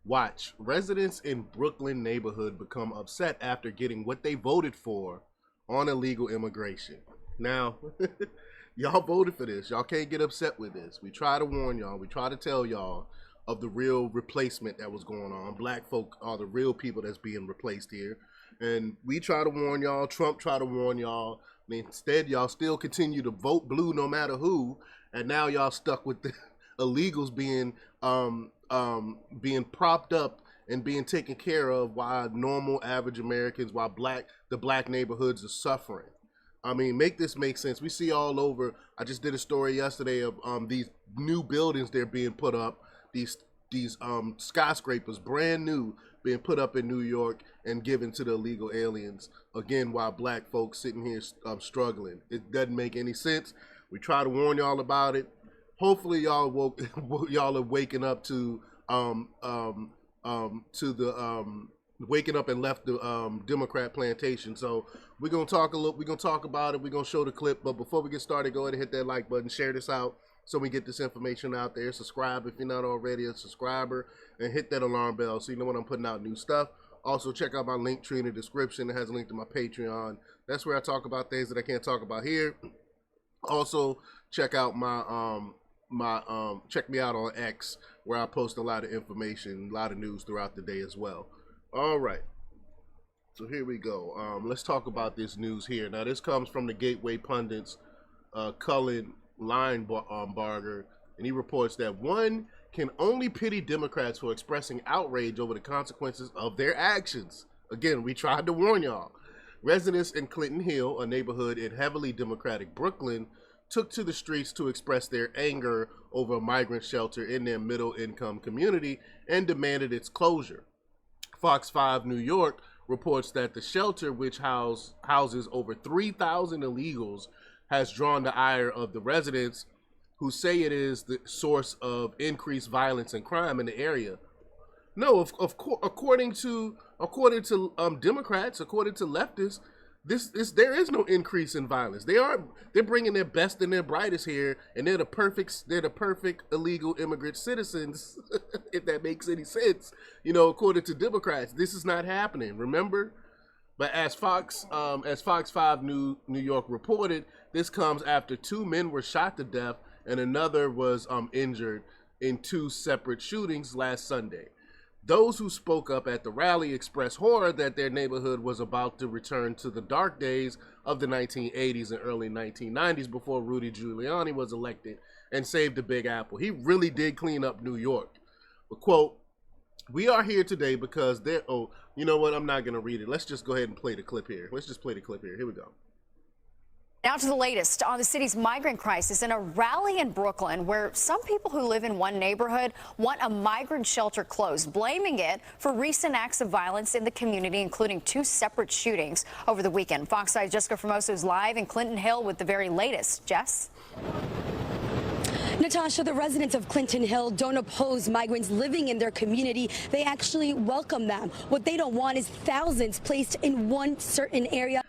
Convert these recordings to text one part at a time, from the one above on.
Watch, residents in Brooklyn neighborhood become upset after getting what they voted for on illegal immigration. Now, y'all voted for this. Y'all can't get upset with this. We try to warn y'all. We try to tell y'all of the real replacement that was going on. Black folk are the real people that's being replaced here. And we try to warn y'all. Trump try to warn y'all. Instead, y'all still continue to vote blue no matter who. And now y'all stuck with the illegals being propped up and being taken care of while normal average Americans, while the black neighborhoods are suffering. I mean, make this make sense. We see all over. I just did a story yesterday of these new buildings they're being put up. These skyscrapers, brand new, being put up in New York and given to the illegal aliens. Again, while black folks sitting here struggling. It doesn't make any sense. We try to warn y'all about it. Hopefully, y'all y'all are waking up to waking up and left the Democrat plantation. So we're gonna talk we're gonna talk about it. We're gonna show the clip. But before we get started, go ahead and hit that like button, share this out so we get this information out there. Subscribe if you're not already a subscriber, and hit that alarm bell so you know when I'm putting out new stuff. Also, check out my link tree in the description. It has a link to my Patreon. That's where I talk about things that I can't talk about here. Also, check out my check me out on X, where I post a lot of information, a lot of news throughout the day as well. All right, so here we go. Let's talk about this news here. Now, this comes from the Gateway Pundit's Cullen Linebarger, and he reports that one can only pity Democrats for expressing outrage over the consequences of their actions. Again, we tried to warn y'all. Residents in Clinton Hill, a neighborhood in heavily Democratic Brooklyn, took to the streets to express their anger over a migrant shelter in their middle-income community and demanded its closure. Fox 5 New York reports that the shelter, which houses over 3,000 illegals, has drawn the ire of the residents, who say it is the source of increased violence and crime in the area. No, according to Democrats, according to leftists, there is no increase in violence. They're bringing their best and their brightest here, and they're the perfect illegal immigrant citizens. If that makes any sense, according to Democrats, this is not happening. Remember, but as Fox 5 New York reported, this comes after 2 men were shot to death and another was injured in 2 separate shootings last Sunday. Those who spoke up at the rally expressed horror that their neighborhood was about to return to the dark days of the 1980s and early 1990s before Rudy Giuliani was elected and saved the Big Apple. He really did clean up New York. But, quote, "We are here today because they're..." Oh, you know what? I'm not going to read it. Let's just go ahead and play the clip here. Let's just play the clip here. Here we go. Now to the latest on the city's migrant crisis in a rally in Brooklyn, where some people who live in one neighborhood want a migrant shelter closed, blaming it for recent acts of violence in the community, including 2 separate shootings over the weekend. Fox 5's Jessica Formoso is live in Clinton Hill with the very latest. Jess? Natasha, the residents of Clinton Hill don't oppose migrants living in their community. They actually welcome them. What they don't want is thousands placed in one certain area.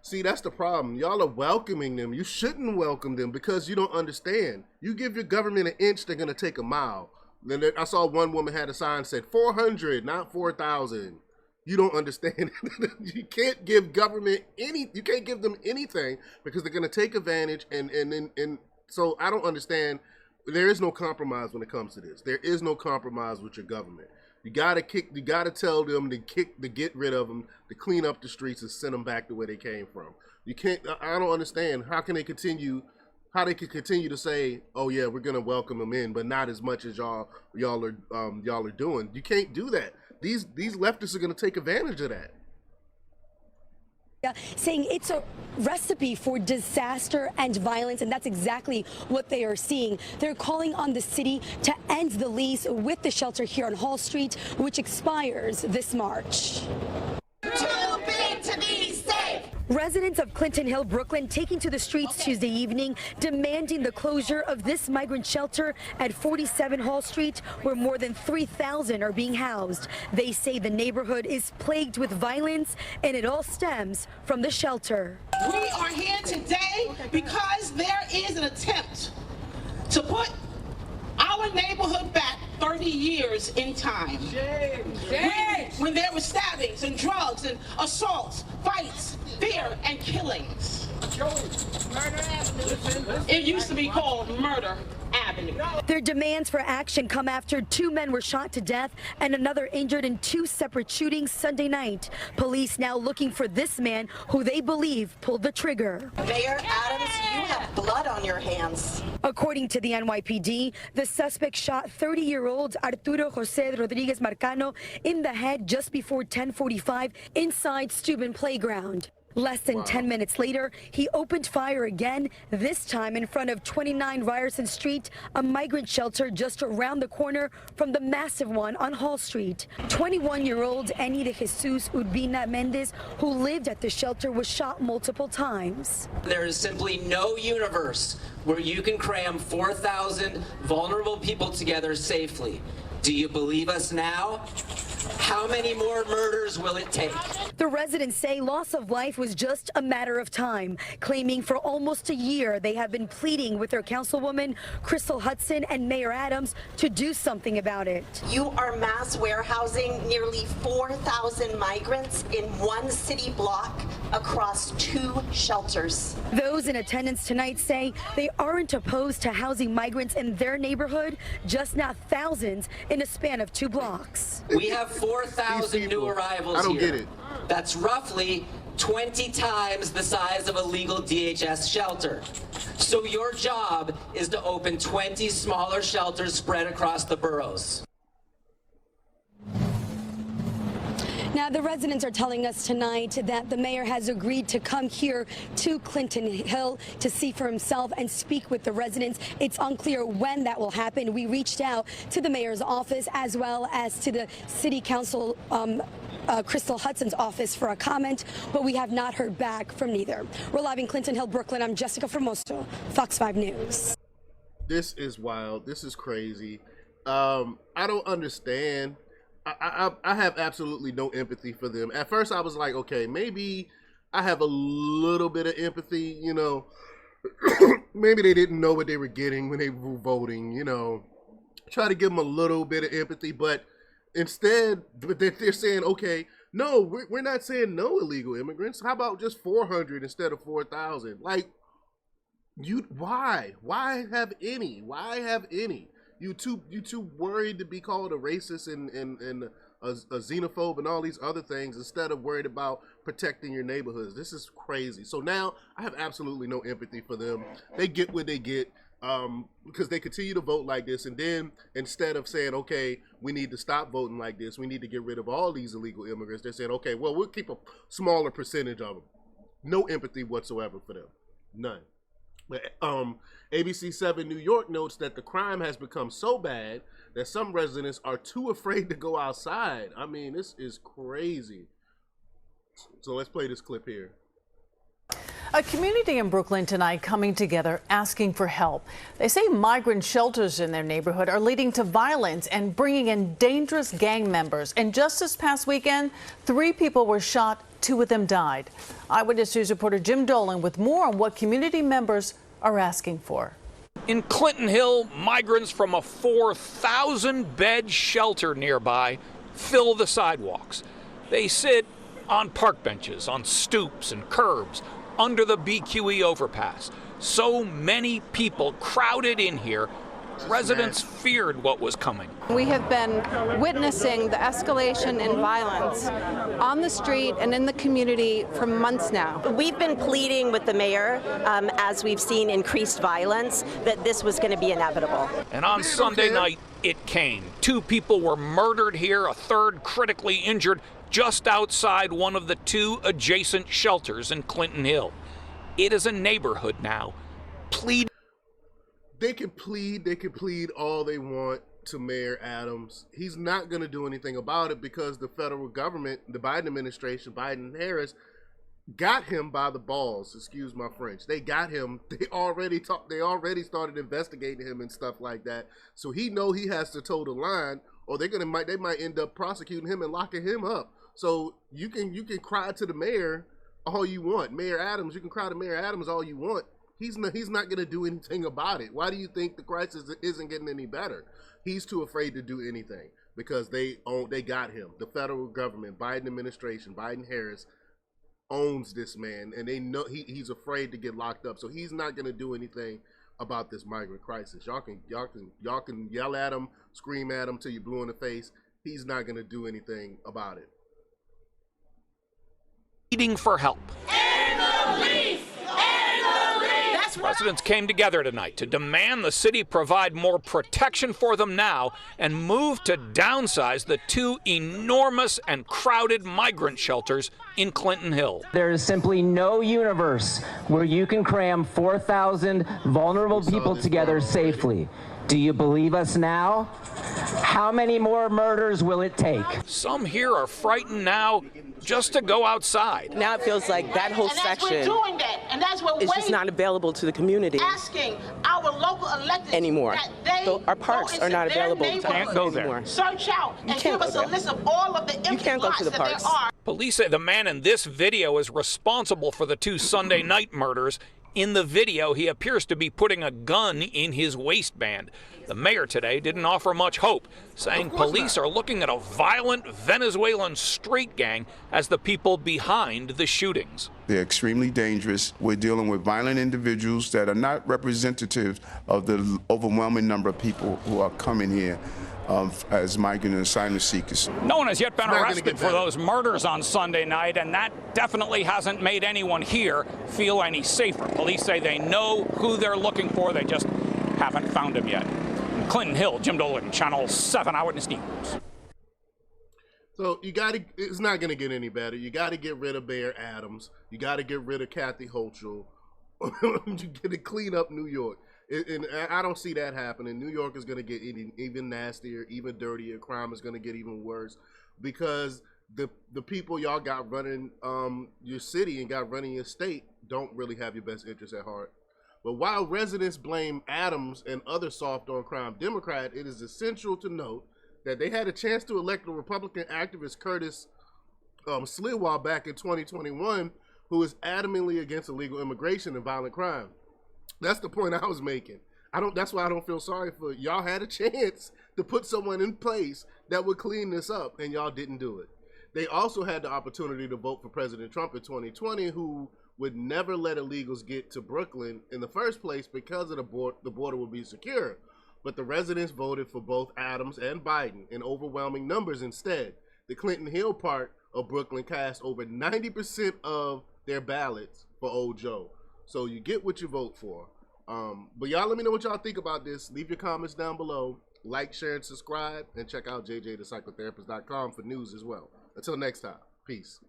See, that's the problem. Y'all are welcoming them. You shouldn't welcome them because you don't understand. You give your government an inch, they're going to take a mile. Then I saw one woman had a sign that said 400, not 4,000. You don't understand. You can't give government you can't give them anything because they're going to take advantage. And so I don't understand. There is no compromise when it comes to this. There is no compromise with your government. You gotta tell them to get rid of them, to clean up the streets and send them back to where they came from. You can't. I don't understand how they can continue to say, "Oh yeah, we're gonna welcome them in," but not as much as y'all are doing. You can't do that. These leftists are gonna take advantage of that. Saying it's a recipe for disaster and violence, and that's exactly what they are seeing. They're calling on the city to end the lease with the shelter here on Hall Street, which expires this March. Too big to be safe. Residents of Clinton Hill, Brooklyn, taking to the streets Tuesday evening, demanding the closure of this migrant shelter at 47 Hall Street, where more than 3,000 are being housed. They say the neighborhood is plagued with violence, and it all stems from the shelter. We are here today because there is an attempt to put our neighborhood back 30 years in time. When there were stabbings and drugs and assaults, fights, fear, and killings. It used to be called Murder Avenue. Their demands for action come after 2 men were shot to death and another injured in 2 separate shootings Sunday night. Police now looking for this man who they believe pulled the trigger. Mayor Adams, you have blood on your hands. According to the NYPD, the suspect shot 30-year-old Arturo Jose Rodriguez Marcano in the head just before 10:45 inside Steuben Playground. Less than 10 minutes later, he opened fire again, this time in front of 29 Ryerson Street, a migrant shelter just around the corner from the massive one on Hall Street. 21-year-old Eni de Jesus Urbina Mendez, who lived at the shelter, was shot multiple times. There is simply no universe where you can cram 4,000 vulnerable people together safely. Do you believe us now? How many more murders will it take? The residents say loss of life was just a matter of time, claiming for almost a year they have been pleading with their councilwoman, Crystal Hudson, and Mayor Adams to do something about it. You are mass warehousing nearly 4,000 migrants in one city block across 2 shelters. Those in attendance tonight say they aren't opposed to housing migrants in their neighborhood, just not thousands in a span of 2 blocks. We have 4,000 new arrivals here. I don't get it. That's roughly 20 times the size of a legal DHS shelter. So your job is to open 20 smaller shelters spread across the boroughs. Now, the residents are telling us tonight that the mayor has agreed to come here to Clinton Hill to see for himself and speak with the residents. It's unclear when that will happen. We reached out to the mayor's office as well as to the city council Crystal Hudson's office for a comment, but we have not heard back from neither. We're live in Clinton Hill, Brooklyn. I'm Jessica Formoso, Fox 5 News. This is wild. This is crazy. I don't understand. I have absolutely no empathy for them. At first, I was like, okay, maybe I have a little bit of empathy, you know. Maybe they didn't know what they were getting when they were voting, you know. Try to give them a little bit of empathy, but instead, they're saying, okay, no, we're not saying no illegal immigrants. How about just 400 instead of 4,000? Like, why? Why have any? Why have any? You too worried to be called a racist and a xenophobe and all these other things instead of worried about protecting your neighborhoods. This is crazy. So now I have absolutely no empathy for them. They get what they get because they continue to vote like this. And then instead of saying, okay, we need to stop voting like this, we need to get rid of all these illegal immigrants, they're saying, okay, well, we'll keep a smaller percentage of them. No empathy whatsoever for them. None. ABC 7 New York notes that the crime has become so bad that some residents are too afraid to go outside. I mean, this is crazy. So let's play this clip here. A community in Brooklyn tonight coming together asking for help. They say migrant shelters in their neighborhood are leading to violence and bringing in dangerous gang members. And just this past weekend, 3 people were shot, 2 of them died. Eyewitness News reporter Jim Dolan with more on what community members are asking for. In Clinton Hill, migrants from a 4,000-bed shelter nearby fill the sidewalks. They sit on park benches, on stoops and curbs, under the BQE overpass. So many people crowded in here. Residents feared what was coming. We have been witnessing the escalation in violence on the street and in the community for months now. We've been pleading with the mayor, as we've seen increased violence, that this was going to be inevitable. And on Sunday night, it came. 2 people were murdered here, a third critically injured just outside one of the 2 adjacent shelters in Clinton Hill. It is a neighborhood now. They can plead all they want to Mayor Adams. He's not going to do anything about it because the federal government, the Biden administration, Biden and Harris, got him by the balls. Excuse my French. They got him. They already started investigating him and stuff like that. So he know he has to toe the line, or they might end up prosecuting him and locking him up. So you can cry to the mayor all you want. Mayor Adams, you can cry to Mayor Adams all you want. He's not going to do anything about it. Why do you think the crisis isn't getting any better? He's too afraid to do anything because they got him. The federal government, Biden administration, Biden-Harris owns this man, and they know he's afraid to get locked up. So he's not going to do anything about this migrant crisis. Y'all can yell at him, scream at him till you're blue in the face. He's not going to do anything about it. Pleading for help. Residents came together tonight to demand the city provide more protection for them now and move to downsize the two enormous and crowded migrant shelters in Clinton Hill. There is simply no universe where you can cram 4,000 vulnerable people together safely. Do you believe us now? How many more murders will it take? Some here are frightened now just to go outside. Now it feels like that whole section is just not available to the community asking our local elected anymore. So our parks are not available to Can't go there. anymore. Search out and give us a list of all of the empty You can't go to the lots that parks. there are. Police say the man in this video is responsible for the two Sunday night murders. In the video, he appears to be putting a gun in his waistband. The mayor today didn't offer much hope, saying police are looking at a violent Venezuelan street gang as the people behind the shootings. They're extremely dangerous. We're dealing with violent individuals that are not representative of the overwhelming number of people who are coming here as migrant and asylum seekers. No one has yet been arrested for those murders on Sunday night, and that definitely hasn't made anyone here feel any safer. Police say they know who they're looking for, they just haven't found him yet. In Clinton Hill, Jim Dolan, Channel 7 Eyewitness News. So it's not going to get any better. You got to get rid of Bear Adams. You got to get rid of Kathy Hochul. You got to clean up New York. And I don't see that happening. New York is going to get even nastier, even dirtier. Crime is going to get even worse because the people y'all got running your city and got running your state don't really have your best interests at heart. But while residents blame Adams and other soft-on-crime Democrat, it is essential to note that they had a chance to elect a Republican activist, Curtis Sliwa, back in 2021, who is adamantly against illegal immigration and violent crime. That's the point I was making. That's why I don't feel sorry for it. Y'all had a chance to put someone in place that would clean this up, and y'all didn't do it. They also had the opportunity to vote for President Trump in 2020, who would never let illegals get to Brooklyn in the first place because of the border would be secure. But the residents voted for both Adams and Biden in overwhelming numbers instead. The Clinton Hill part of Brooklyn cast over 90% of their ballots for Old Joe. So you get what you vote for. But y'all let me know what y'all think about this. Leave your comments down below. Like, share, and subscribe. And check out jjthepsychotherapist.com for news as well. Until next time, peace.